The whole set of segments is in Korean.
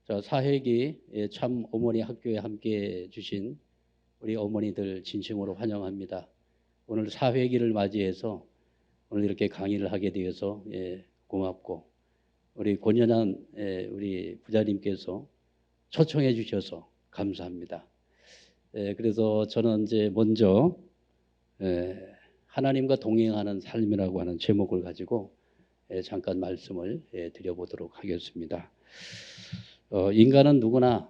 자, 사회기 참 어머니 학교에 함께 주신 우리 어머니들 진심으로 환영합니다. 오늘 사회기를 맞이해서 오늘 이렇게 강의를 하게 되어서 고맙고, 우리 권연한 우리 부자님께서 초청해 주셔서 감사합니다. 그래서 저는 이제 먼저 하나님과 동행하는 삶이라고 하는 제목을 가지고 잠깐 말씀을 드려보도록 하겠습니다. 인간은 누구나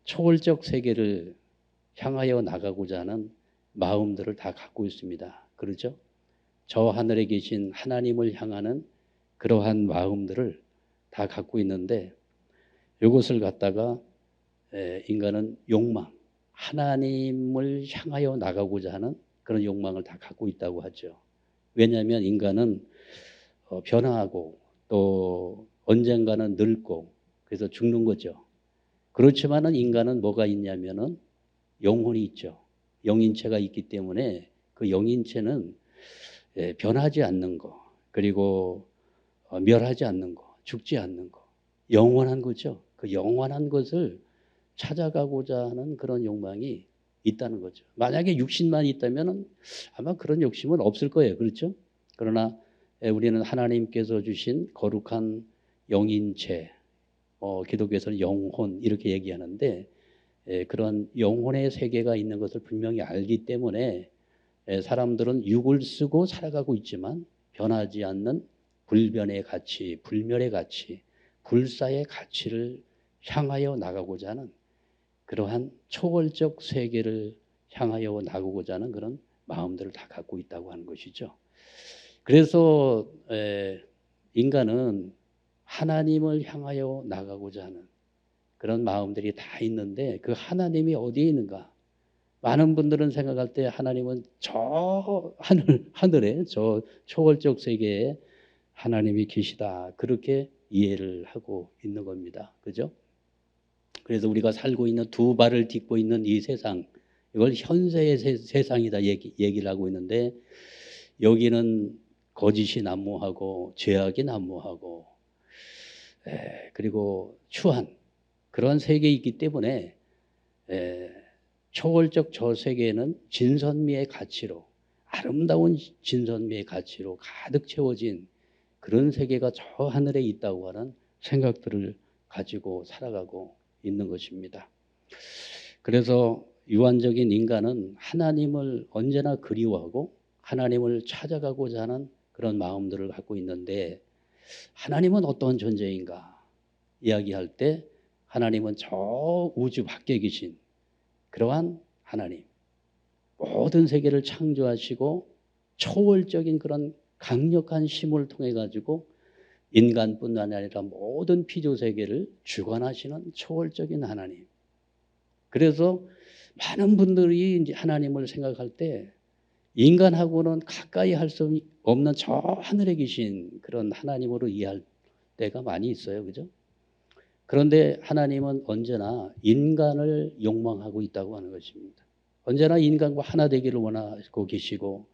초월적 세계를 향하여 나가고자 하는 마음들을 다 갖고 있습니다. 그렇죠? 저 하늘에 계신 하나님을 향하는 그러한 마음들을 다 갖고 있는데, 이것을 갖다가 인간은 욕망, 하나님을 향하여 나가고자 하는 그런 욕망을 다 갖고 있다고 하죠. 왜냐하면 인간은 변화하고 또 언젠가는 늙고 그래서 죽는 거죠. 그렇지만은 인간은 뭐가 있냐면은 영혼이 있죠. 영인체가 있기 때문에 그 영인체는 변하지 않는 거, 그리고 멸하지 않는 거, 죽지 않는 거, 영원한 거죠. 그 영원한 것을 찾아가고자 하는 그런 욕망이 있다는 거죠. 만약에 육신만 있다면 아마 그런 욕심은 없을 거예요. 그렇죠? 그러나 우리는 하나님께서 주신 거룩한 영인체, 기독교에서는 영혼 이렇게 얘기하는데, 그런 영혼의 세계가 있는 것을 분명히 알기 때문에 사람들은 육을 쓰고 살아가고 있지만 변하지 않는 불변의 가치, 불멸의 가치, 불사의 가치를 향하여 나가고자 하는 그러한 초월적 세계를 향하여 나가고자 하는 그런 마음들을 다 갖고 있다고 하는 것이죠. 그래서 인간은 하나님을 향하여 나가고자 하는 그런 마음들이 다 있는데, 그 하나님이 어디에 있는가? 많은 분들은 생각할 때 하나님은 저 하늘에 저 초월적 세계에 하나님이 계시다, 그렇게 이해를 하고 있는 겁니다. 그죠? 그래서 우리가 살고 있는 두 발을 딛고 있는 이 세상, 이걸 현세의 세상이다 얘기를 하고 있는데, 여기는 거짓이 난무하고 죄악이 난무하고 그리고 추한 그런 세계에 있기 때문에 초월적 저 세계에는 진선미의 가치로, 아름다운 진선미의 가치로 가득 채워진 그런 세계가 저 하늘에 있다고 하는 생각들을 가지고 살아가고 있는 것입니다. 그래서 유한적인 인간은 하나님을 언제나 그리워하고 하나님을 찾아가고자 하는 그런 마음들을 갖고 있는데, 하나님은 어떤 존재인가 이야기할 때 하나님은 저 우주 밖에 계신 그러한 하나님, 모든 세계를 창조하시고 초월적인 그런 강력한 힘을 통해 가지고 인간뿐 아니라 모든 피조 세계를 주관하시는 초월적인 하나님. 그래서 많은 분들이 이제 하나님을 생각할 때 인간하고는 가까이 할 수 없는 저 하늘에 계신 그런 하나님으로 이해할 때가 많이 있어요. 그죠? 그런데 하나님은 언제나 인간을 욕망하고 있다고 하는 것입니다. 언제나 인간과 하나 되기를 원하고 계시고,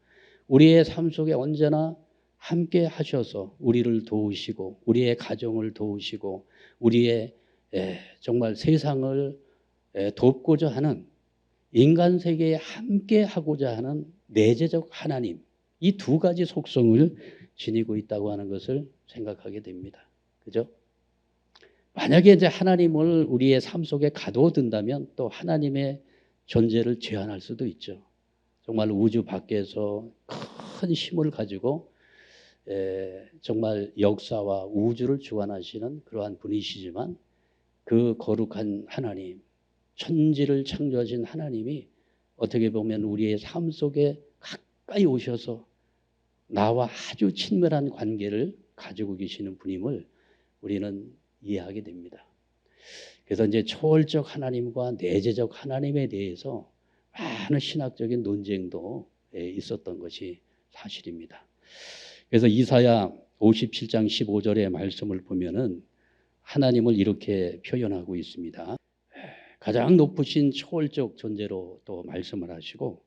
우리의 삶 속에 언제나 함께 하셔서 우리를 도우시고 우리의 가정을 도우시고 우리의 정말 세상을 돕고자 하는, 인간 세계에 함께 하고자 하는 내재적 하나님, 이 두 가지 속성을 지니고 있다고 하는 것을 생각하게 됩니다. 그죠? 만약에 이제 하나님을 우리의 삶 속에 가둬둔다면 또 하나님의 존재를 제한할 수도 있죠. 정말 우주 밖에서 큰 힘을 가지고 정말 역사와 우주를 주관하시는 그러한 분이시지만, 그 거룩한 하나님, 천지를 창조하신 하나님이 어떻게 보면 우리의 삶 속에 가까이 오셔서 나와 아주 친밀한 관계를 가지고 계시는 분임을 우리는 이해하게 됩니다. 그래서 이제 초월적 하나님과 내재적 하나님에 대해서 많은 신학적인 논쟁도 있었던 것이 사실입니다. 그래서 이사야 57장 15절의 말씀을 보면은 하나님을 이렇게 표현하고 있습니다. 가장 높으신 초월적 존재로 또 말씀을 하시고,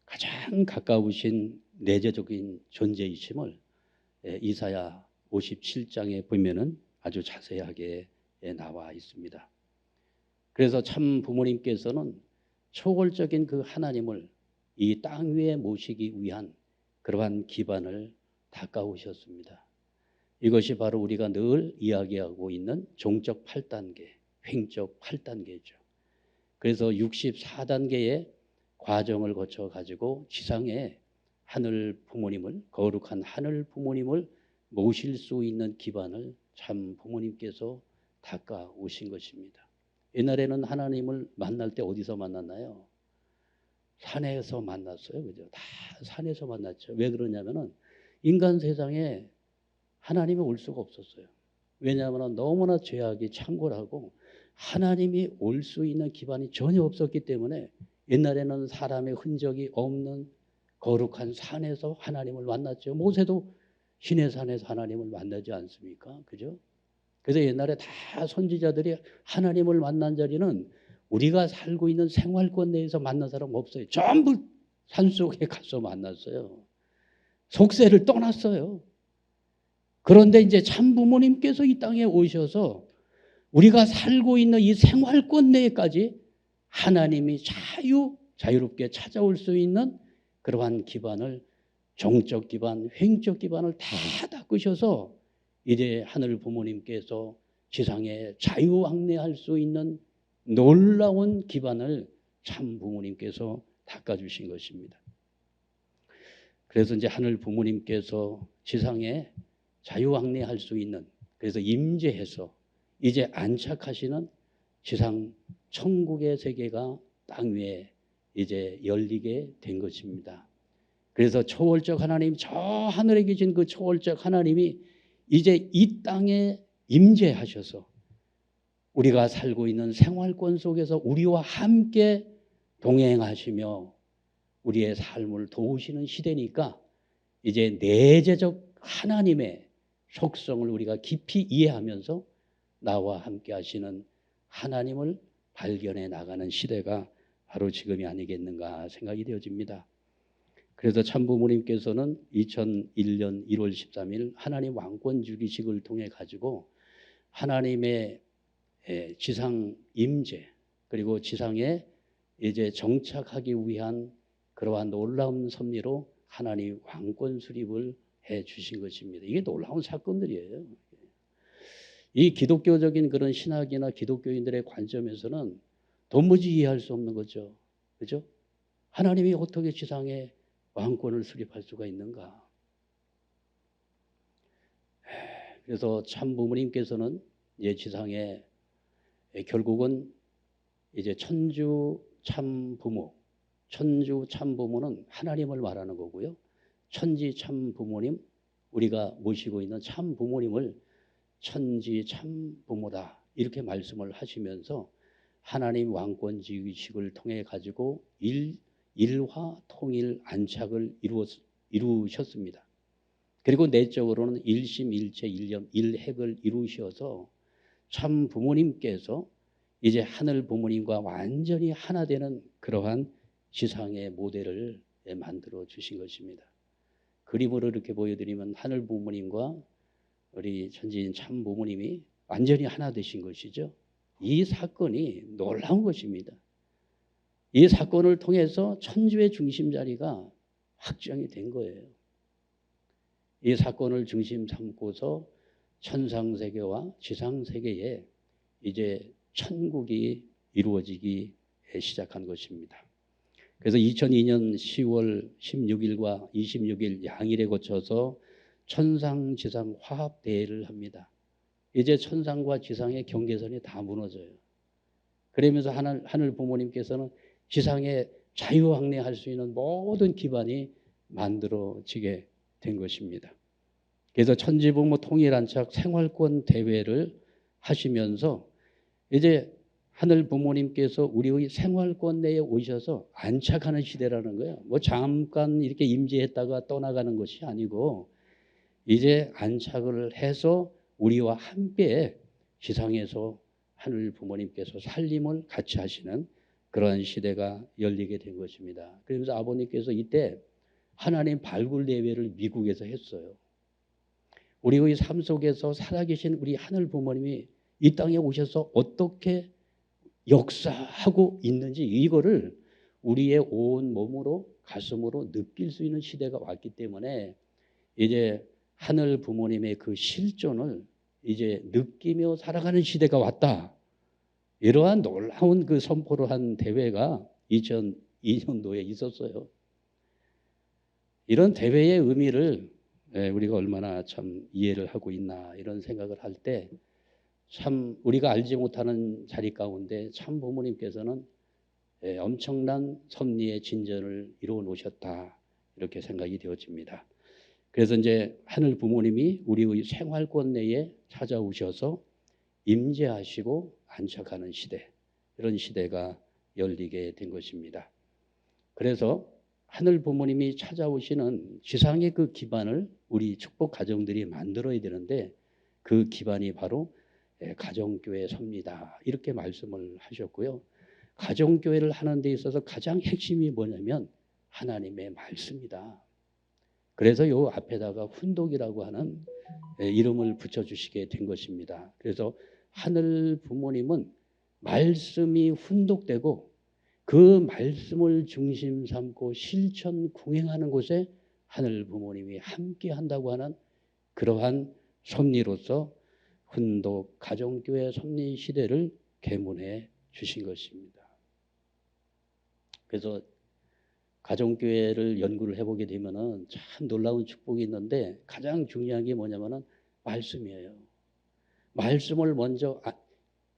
가장 가까우신 내재적인 존재이심을 이사야 57장에 보면은 아주 자세하게 나와 있습니다. 그래서 참 부모님께서는 초월적인 그 하나님을 이 땅 위에 모시기 위한 그러한 기반을 닦아오셨습니다. 이것이 바로 우리가 늘 이야기하고 있는 종적 8단계, 횡적 8단계죠. 그래서 64단계의 과정을 거쳐 가지고 지상에 하늘 부모님을, 거룩한 하늘 부모님을 모실 수 있는 기반을 참 부모님께서 닦아 오신 것입니다. 옛날에는 하나님을 만날 때 어디서 만났나요? 산에서 만났어요. 그죠? 다 산에서 만났죠. 왜 그러냐면은 인간 세상에 하나님이 올 수가 없었어요. 왜냐하면 너무나 죄악이 창궐하고 하나님이 올 수 있는 기반이 전혀 없었기 때문에 옛날에는 사람의 흔적이 없는 거룩한 산에서 하나님을 만났죠. 모세도 시내산에서 하나님을 만나지 않습니까? 그죠? 그래서 옛날에 다 선지자들이 하나님을 만난 자리는 우리가 살고 있는 생활권 내에서 만난 사람 없어요. 전부 산속에 가서 만났어요. 속세를 떠났어요. 그런데 이제 참 부모님께서 이 땅에 오셔서 우리가 살고 있는 이 생활권 내까지 하나님이 자유롭게 찾아올 수 있는 그러한 기반을, 정적 기반, 횡적 기반을 다 닦으셔서 이제 하늘 부모님께서 지상에 자유왕래할 수 있는 놀라운 기반을 참 부모님께서 닦아주신 것입니다. 그래서 이제 하늘 부모님께서 지상에 자유왕래할 수 있는, 그래서 임재해서 이제 안착하시는 지상 천국의 세계가 땅 위에 이제 열리게 된 것입니다. 그래서 초월적 하나님, 저 하늘에 계신 그 초월적 하나님이 이제 이 땅에 임재하셔서 우리가 살고 있는 생활권 속에서 우리와 함께 동행하시며 우리의 삶을 도우시는 시대니까 이제 내재적 하나님의 속성을 우리가 깊이 이해하면서 나와 함께 하시는 하나님을 발견해 나가는 시대가 바로 지금이 아니겠는가 생각이 되어집니다. 그래서 참부모님께서는 2001년 1월 13일 하나님 왕권 주기식을 통해 가지고 하나님의 지상 임재, 그리고 지상에 이제 정착하기 위한 그러한 놀라운 섭리로 하나님 왕권 수립을 해 주신 것입니다. 이게 놀라운 사건들이에요. 이 기독교적인 그런 신학이나 기독교인들의 관점에서는 도무지 이해할 수 없는 거죠. 그죠? 하나님이 어떻게 지상에 왕권을 수립할 수가 있는가? 그래서 참 부모님께서는 이제 지상에 결국은 이제 천주 참 부모, 천주 참 부모는 하나님을 말하는 거고요. 천지 참 부모님, 우리가 모시고 있는 참 부모님을 천지 참 부모다 이렇게 말씀을 하시면서 하나님 왕권 지위식을 통해 가지고 일화 통일 안착을 이루셨습니다. 그리고 내적으로는 일심일체 일념 일핵을 이루셔서 참 부모님께서 이제 하늘 부모님과 완전히 하나 되는 그러한 지상의 모델을 만들어 주신 것입니다. 그림으로 이렇게 보여드리면 하늘 부모님과 우리 천지인 참 부모님이 완전히 하나 되신 것이죠. 이 사건이 놀라운 것입니다. 이 사건을 통해서 천주의 중심 자리가 확정이 된 거예요. 이 사건을 중심 삼고서 천상세계와 지상세계에 이제 천국이 이루어지기 시작한 것입니다. 그래서 2002년 10월 16일과 26일 양일에 거쳐서 천상 지상 화합 대회를 합니다. 이제 천상과 지상의 경계선이 다 무너져요. 그러면서 하늘 부모님께서는 지상에 자유왕래할 수 있는 모든 기반이 만들어지게 된 것입니다. 그래서 천지부모 통일안착 생활권 대회를 하시면서 이제 하늘 부모님께서 우리의 생활권 내에 오셔서 안착하는 시대라는 거예요. 뭐 잠깐 이렇게 임재했다가 떠나가는 것이 아니고 이제 안착을 해서 우리와 함께 지상에서 하늘 부모님께서 살림을 같이 하시는 그러한 시대가 열리게 된 것입니다. 그러면서 아버님께서 이때 하나님 발굴 대회를 미국에서 했어요. 우리의 삶 속에서 살아계신 우리 하늘 부모님이 이 땅에 오셔서 어떻게 역사하고 있는지 이거를 우리의 온 몸으로 가슴으로 느낄 수 있는 시대가 왔기 때문에 이제 하늘 부모님의 그 실존을 이제 느끼며 살아가는 시대가 왔다. 이러한 놀라운 그 선포를 한 대회가 2002년도에 있었어요. 이런 대회의 의미를 우리가 얼마나 참 이해를 하고 있나 이런 생각을 할 때 참 우리가 알지 못하는 자리 가운데 참 부모님께서는 엄청난 섭리의 진전을 이루어 놓으셨다 이렇게 생각이 되어집니다. 그래서 이제 하늘 부모님이 우리의 생활권 내에 찾아오셔서 임재하시고 안착하는 시대, 이런 시대가 열리게 된 것입니다. 그래서 하늘 부모님이 찾아오시는 지상의 그 기반을 우리 축복 가정들이 만들어야 되는데 그 기반이 바로 가정교회 섭니다. 이렇게 말씀을 하셨고요. 가정교회를 하는 데 있어서 가장 핵심이 뭐냐면 하나님의 말씀이다. 그래서 요 앞에다가 훈독이라고 하는 이름을 붙여주시게 된 것입니다. 그래서 하늘 부모님은 말씀이 훈독되고 그 말씀을 중심 삼고 실천 궁행하는 곳에 하늘 부모님이 함께 한다고 하는 그러한 섭리로서 훈독 가정교회 섭리 시대를 계문해 주신 것입니다. 그래서 가정교회를 연구를 해보게 되면은 참 놀라운 축복이 있는데 가장 중요한 게 뭐냐면은 말씀이에요. 말씀을 먼저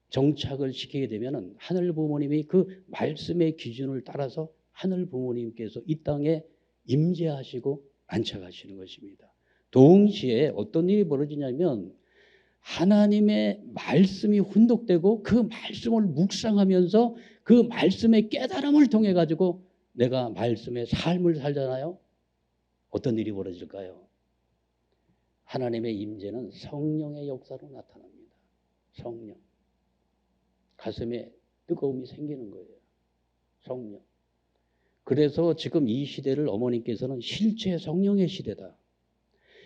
정착을 시키게 되면은 하늘 부모님이 그 말씀의 기준을 따라서 하늘 부모님께서 이 땅에 임재하시고 안착하시는 것입니다. 동시에 어떤 일이 벌어지냐면 하나님의 말씀이 훈독되고 그 말씀을 묵상하면서 그 말씀의 깨달음을 통해 가지고 내가 말씀의 삶을 살잖아요. 어떤 일이 벌어질까요? 하나님의 임재는 성령의 역사로 나타납니다. 성령. 가슴에 뜨거움이 생기는 거예요. 성령. 그래서 지금 이 시대를 어머니께서는 실체 성령의 시대다.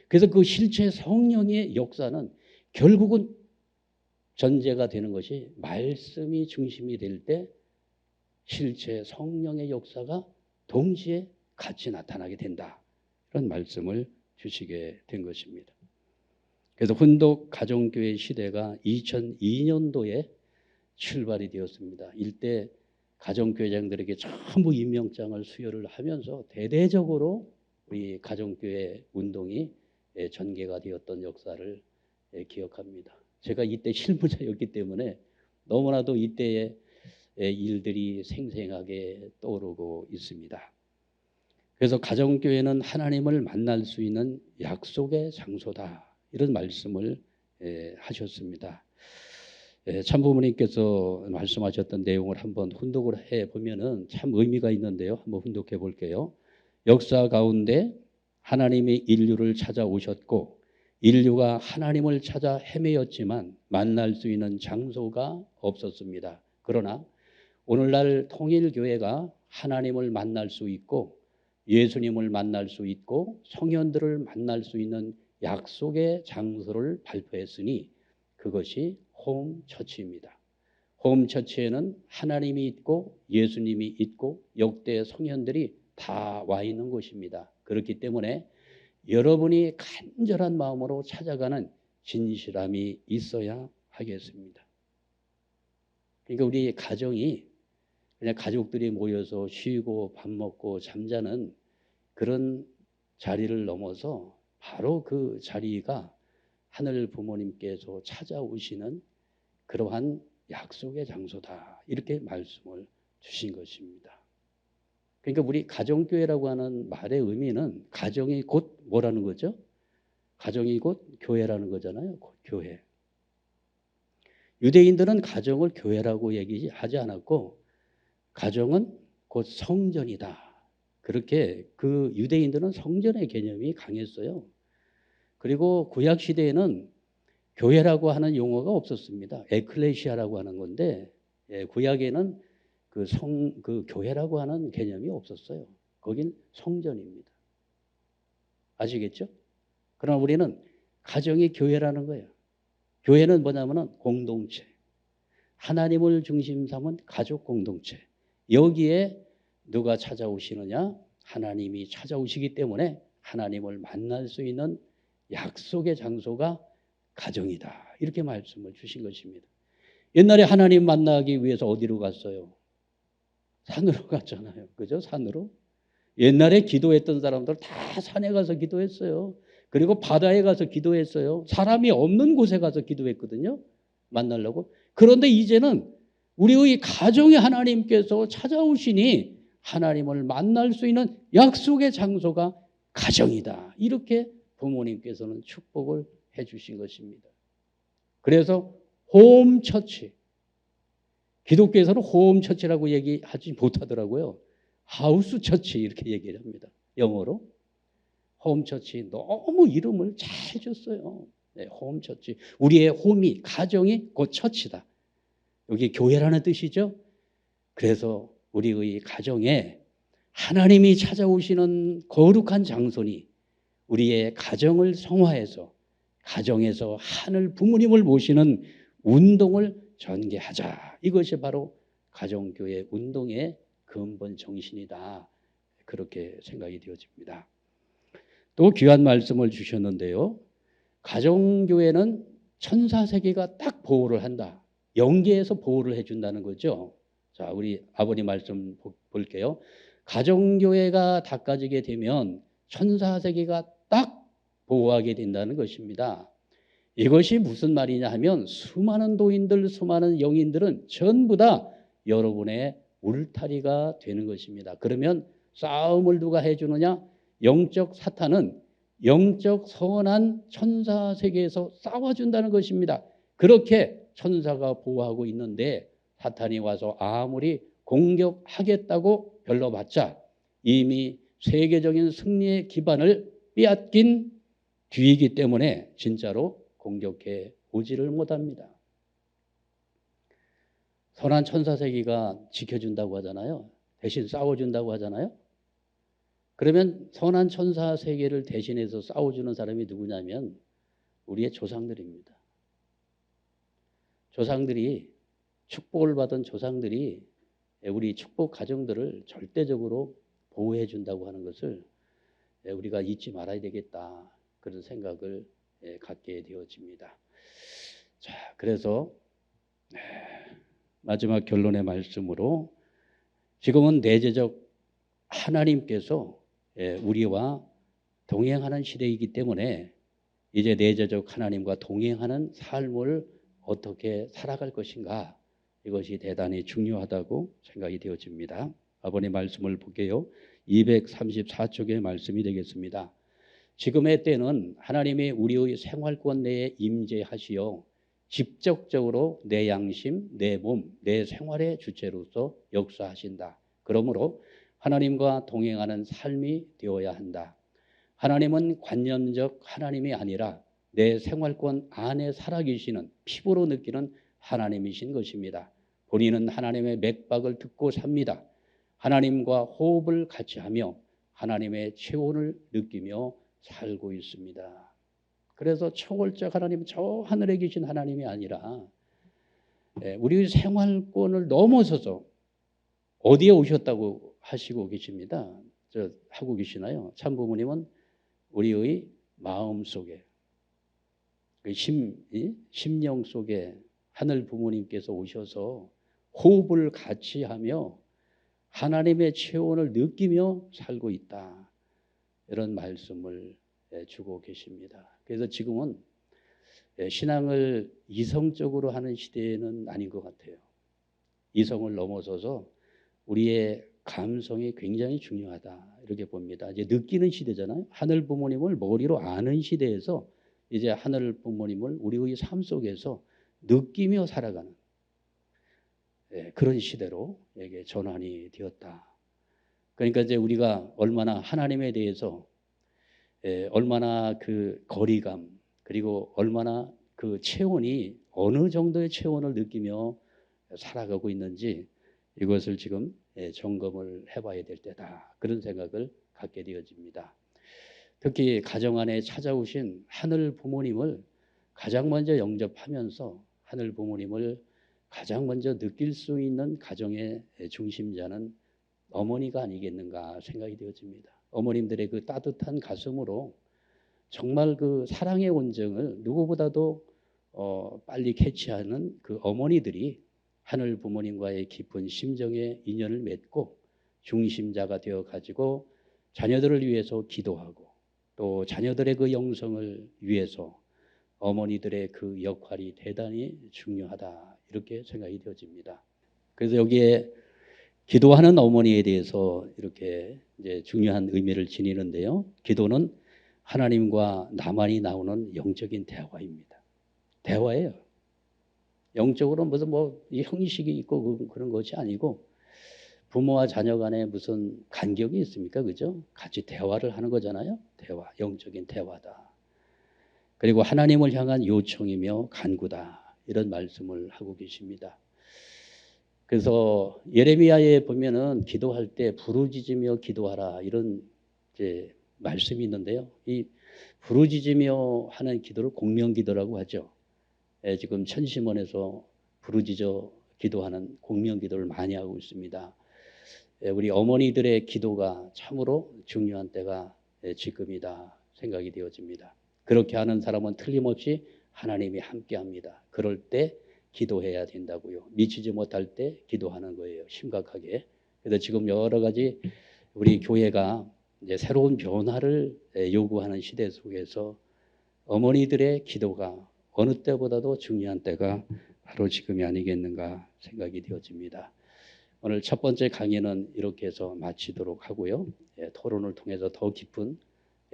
그래서 그 실체 성령의 역사는 결국은 전제가 되는 것이 말씀이 중심이 될 때 실체 성령의 역사가 동시에 같이 나타나게 된다. 이런 말씀을 주시게 된 것입니다. 그래서 훈독 가정교회 시대가 2002년도에 출발이 되었습니다. 이때 가정교회장들에게 전부 임명장을 수여를 하면서 대대적으로 우리 가정교회 운동이 전개가 되었던 역사를 기억합니다. 제가 이때 실무자였기 때문에 너무나도 이때의 일들이 생생하게 떠오르고 있습니다. 그래서 가정교회는 하나님을 만날 수 있는 약속의 장소다. 이런 말씀을 하셨습니다. 참부모님께서 말씀하셨던 내용을 한번 훈독을 해보면은 참 의미가 있는데요. 한번 훈독해 볼게요. 역사 가운데 하나님이 인류를 찾아오셨고 인류가 하나님을 찾아 헤매였지만 만날 수 있는 장소가 없었습니다. 그러나 오늘날 통일교회가 하나님을 만날 수 있고 예수님을 만날 수 있고 성현들을 만날 수 있는 약속의 장소를 발표했으니 그것이 홈처치입니다. 홈처치에는 하나님이 있고 예수님이 있고 역대 성현들이 다 와 있는 곳입니다. 그렇기 때문에 여러분이 간절한 마음으로 찾아가는 진실함이 있어야 하겠습니다. 그러니까 우리 가정이 그냥 가족들이 모여서 쉬고 밥 먹고 잠자는 그런 자리를 넘어서 바로 그 자리가 하늘 부모님께서 찾아오시는 그러한 약속의 장소다. 이렇게 말씀을 주신 것입니다. 그러니까 우리 가정교회라고 하는 말의 의미는 가정이 곧 뭐라는 거죠? 가정이 곧 교회라는 거잖아요. 곧 교회. 유대인들은 가정을 교회라고 얘기하지 않았고 가정은 곧 성전이다. 그렇게 그 유대인들은 성전의 개념이 강했어요. 그리고 구약 시대에는 교회라고 하는 용어가 없었습니다. 에클레시아라고 하는 건데 구약에는 그 교회라고 하는 개념이 없었어요. 거긴 성전입니다. 아시겠죠? 그러나 우리는 가정이 교회라는 거예요. 교회는 뭐냐면은 공동체. 하나님을 중심 삼은 가족 공동체. 여기에 누가 찾아오시느냐? 하나님이 찾아오시기 때문에 하나님을 만날 수 있는 약속의 장소가 가정이다. 이렇게 말씀을 주신 것입니다. 옛날에 하나님 만나기 위해서 어디로 갔어요? 산으로 갔잖아요. 그죠? 산으로. 옛날에 기도했던 사람들 다 산에 가서 기도했어요. 그리고 바다에 가서 기도했어요. 사람이 없는 곳에 가서 기도했거든요. 만나려고. 그런데 이제는 우리의 가정에 하나님께서 찾아오시니 하나님을 만날 수 있는 약속의 장소가 가정이다. 이렇게 부모님께서는 축복을 해 주신 것입니다. 그래서 홈처치. 기독교에서는 홈처치라고 얘기하지 못하더라고요. 하우스처치 이렇게 얘기를 합니다. 영어로. 홈처치 너무 이름을 잘 줬어요. 네, 홈처치. 우리의 홈이 가정이 곧 처치다. 여기 교회라는 뜻이죠. 그래서 우리의 가정에 하나님이 찾아오시는 거룩한 장소니 우리의 가정을 성화해서 가정에서 하늘 부모님을 모시는 운동을 전개하자. 이것이 바로 가정교회 운동의 근본 정신이다. 그렇게 생각이 되어집니다. 또 귀한 말씀을 주셨는데요. 가정교회는 천사세계가 딱 보호를 한다. 영계에서 보호를 해준다는 거죠. 자, 우리 아버님 말씀 볼게요. 가정교회가 닦아지게 되면 천사세계가 딱 보호하게 된다는 것입니다. 이것이 무슨 말이냐 하면 수많은 도인들, 수많은 영인들은 전부 다 여러분의 울타리가 되는 것입니다. 그러면 싸움을 누가 해주느냐? 영적 사탄은 영적 선한 천사 세계에서 싸워준다는 것입니다. 그렇게 천사가 보호하고 있는데 사탄이 와서 아무리 공격하겠다고 별로봤자 이미 세계적인 승리의 기반을 빼앗긴 뒤이기 때문에 진짜로 공격해 오지를 못합니다. 선한 천사 세계가 지켜준다고 하잖아요. 대신 싸워준다고 하잖아요. 그러면 선한 천사 세계를 대신해서 싸워주는 사람이 누구냐면 우리의 조상들입니다. 조상들이 축복을 받은 조상들이 우리 축복 가정들을 절대적으로 보호해 준다고 하는 것을 우리가 잊지 말아야 되겠다. 그런 생각을 갖게 되어집니다. 자, 그래서 마지막 결론의 말씀으로 지금은 내재적 하나님께서 우리와 동행하는 시대이기 때문에 이제 내재적 하나님과 동행하는 삶을 어떻게 살아갈 것인가 이것이 대단히 중요하다고 생각이 되어집니다. 아버님 말씀을 볼게요. 234쪽의 말씀이 되겠습니다. 지금의 때는 하나님이 우리의 생활권 내에 임재하시어 직접적으로 내 양심, 내 몸, 내 생활의 주체로서 역사하신다. 그러므로 하나님과 동행하는 삶이 되어야 한다. 하나님은 관념적 하나님이 아니라 내 생활권 안에 살아계시는 피부로 느끼는 하나님이신 것입니다. 본인은 하나님의 맥박을 듣고 삽니다. 하나님과 호흡을 같이 하며 하나님의 체온을 느끼며 살고 있습니다. 그래서 초월적 하나님, 저 하늘에 계신 하나님이 아니라 우리 생활권을 넘어서서 어디에 오셨다고 하시고 계십니다. 하고 계시나요? 참부모님은 우리의 마음 속에 심령 속에 하늘 부모님께서 오셔서 호흡을 같이 하며 하나님의 체온을 느끼며 살고 있다. 이런 말씀을 주고 계십니다. 그래서 지금은 신앙을 이성적으로 하는 시대는 아닌 것 같아요. 이성을 넘어서서 우리의 감성이 굉장히 중요하다. 이렇게 봅니다. 이제 느끼는 시대잖아요. 하늘 부모님을 머리로 아는 시대에서 이제 하늘 부모님을 우리의 삶 속에서 느끼며 살아가는 그런 시대로 이게 전환이 되었다. 그러니까 이제 우리가 얼마나 하나님에 대해서 얼마나 그 거리감 그리고 얼마나 그 체온이 어느 정도의 체온을 느끼며 살아가고 있는지 이것을 지금 점검을 해봐야 될 때다. 그런 생각을 갖게 되어집니다. 특히 가정 안에 찾아오신 하늘 부모님을 가장 먼저 영접하면서 하늘 부모님을 가장 먼저 느낄 수 있는 가정의 중심자는 어머니가 아니겠는가 생각이 되어집니다. 어머님들의 그 따뜻한 가슴으로 정말 그 사랑의 온정을 누구보다도 빨리 캐치하는 그 어머니들이 하늘 부모님과의 깊은 심정의 인연을 맺고 중심자가 되어 가지고 자녀들을 위해서 기도하고 또 자녀들의 그 영성을 위해서 어머니들의 그 역할이 대단히 중요하다 이렇게 생각이 되어집니다. 그래서 여기에 기도하는 어머니에 대해서 이렇게 이제 중요한 의미를 지니는데요. 기도는 하나님과 나만이 나오는 영적인 대화입니다. 대화예요. 영적으로 무슨 뭐 형식이 있고 그런 것이 아니고 부모와 자녀 간에 무슨 간격이 있습니까? 그죠? 같이 대화를 하는 거잖아요. 대화, 영적인 대화다. 그리고 하나님을 향한 요청이며 간구다. 이런 말씀을 하고 계십니다. 그래서 예레미야에 보면은 기도할 때 부르짖으며 기도하라 이런 이제 말씀이 있는데요. 이 부르짖으며 하는 기도를 공명기도라고 하죠. 지금 천심원에서 부르짖어 기도하는 공명기도를 많이 하고 있습니다. 우리 어머니들의 기도가 참으로 중요한 때가 지금이다 생각이 되어집니다. 그렇게 하는 사람은 틀림없이 하나님이 함께합니다. 그럴 때 기도해야 된다고요. 미치지 못할 때 기도하는 거예요. 심각하게. 그래서 지금 여러 가지 우리 교회가 이제 새로운 변화를 요구하는 시대 속에서 어머니들의 기도가 어느 때보다도 중요한 때가 바로 지금이 아니겠는가 생각이 되어집니다. 오늘 첫 번째 강의는 이렇게 해서 마치도록 하고요. 토론을 통해서 더 깊은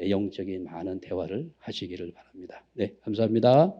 영적인 많은 대화를 하시기를 바랍니다. 네, 감사합니다.